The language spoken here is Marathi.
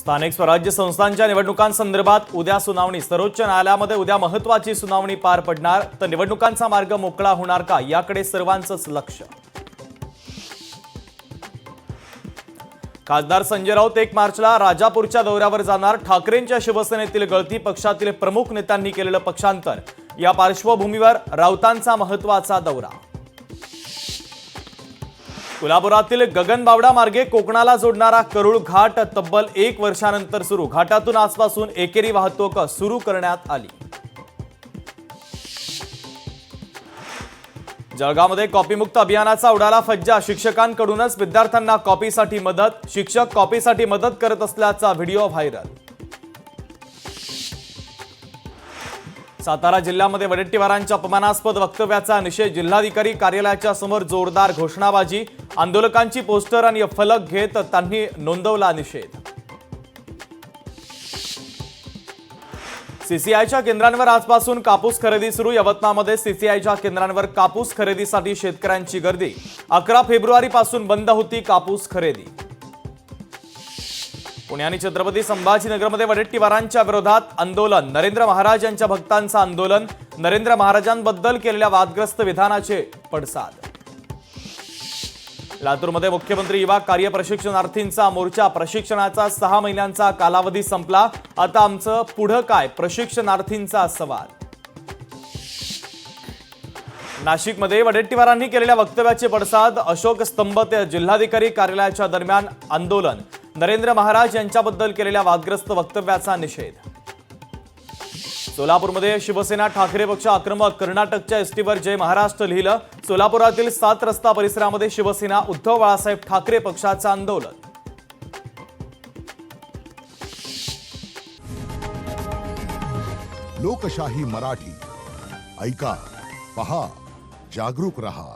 स्थानिक स्वराज्य संस्थांच्या निवडणुकांसंदर्भात उद्या सुनावणी। सर्वोच्च न्यायालयामध्ये उद्या महत्त्वाची सुनावणी पार पडणार। तर निवडणुकांचा मार्ग मोकळा होणार का याकडे सर्वांचंच लक्ष। खासदार संजय राऊत 1 मार्चला राजापूरच्या दौऱ्यावर जाणार। ठाकरेंच्या शिवसेनेतील गळती, पक्षातील प्रमुख नेत्यांनी केलेलं पक्षांतर, या पार्श्वभूमीवर राऊतांचा महत्त्वाचा दौरा। कोल्हापुरातील गगनबावडा मार्गे कोकणाला जोडणारा करूळ घाट तब्बल 1 वर्षानंतर सुरू। घाटातून आजपासून एकेरी वाहतूक सुरू करण्यात आली। जळगावमध्ये कॉपीमुक्त अभियानाचा उडाला फज्जा। शिक्षकांकडूनच विद्यार्थ्यांना कॉपीसाठी मदत। शिक्षक कॉपीसाठी मदत करत असल्याचा व्हिडिओ व्हायरल। सातारा जिल्ह्यामध्ये वडेट्टीवारांच्या अपमानास्पद वक्तव्याचा निषेध। जिल्हाधिकारी कार्यालयाच्या समोर जोरदार घोषणाबाजी। आंदोलकांची पोस्टर आणि फलक घेत त्यांनी नोंदवला निषेध। सीसीआयच्या केंद्रांवर आजपासून कापूस खरेदी सुरू। यवतमाळमध्ये सीसीआयच्या केंद्रांवर कापूस खरेदीसाठी शेतकऱ्यांची गर्दी। 11 फेब्रुवारीपासून बंद होती कापूस खरेदी। पुणे आणि छत्रपती संभाजीनगरमध्ये वडेट्टीवारांच्या विरोधात आंदोलन। नरेंद्र महाराज यांच्या भक्तांचं आंदोलन। नरेंद्र महाराजांबद्दल केलेल्या वादग्रस्त विधानाचे पडसाद। लातूरमध्ये मुख्यमंत्री युवा कार्य प्रशिक्षणार्थींचा मोर्चा। प्रशिक्षणाचा 6 महिन्यांचा कालावधी संपला, आता आमचं पुढं काय, प्रशिक्षणार्थींचा सवाल। नाशिकमध्ये वडेट्टीवारांनी केलेल्या वक्तव्याचे पडसाद। अशोक स्तंभ ते जिल्हाधिकारी कार्यालयाच्या दरम्यान आंदोलन। नरेंद्र महाराज यांच्याबद्दल केलेल्या वादग्रस्त वक्तव्याचा निषेध। सोलापूरमध्ये शिवसेना ठाकरे पक्ष आक्रमक। कर्नाटकच्या एसटीवर जय महाराष्ट्र लिहिलं। सोलापुरातील 7 रस्ता परिसरामध्ये शिवसेना उद्धव बाळासाहेब ठाकरे पक्षाचं आंदोलन। लोकशाही मराठी ऐका, पहा, जागरूक रहा।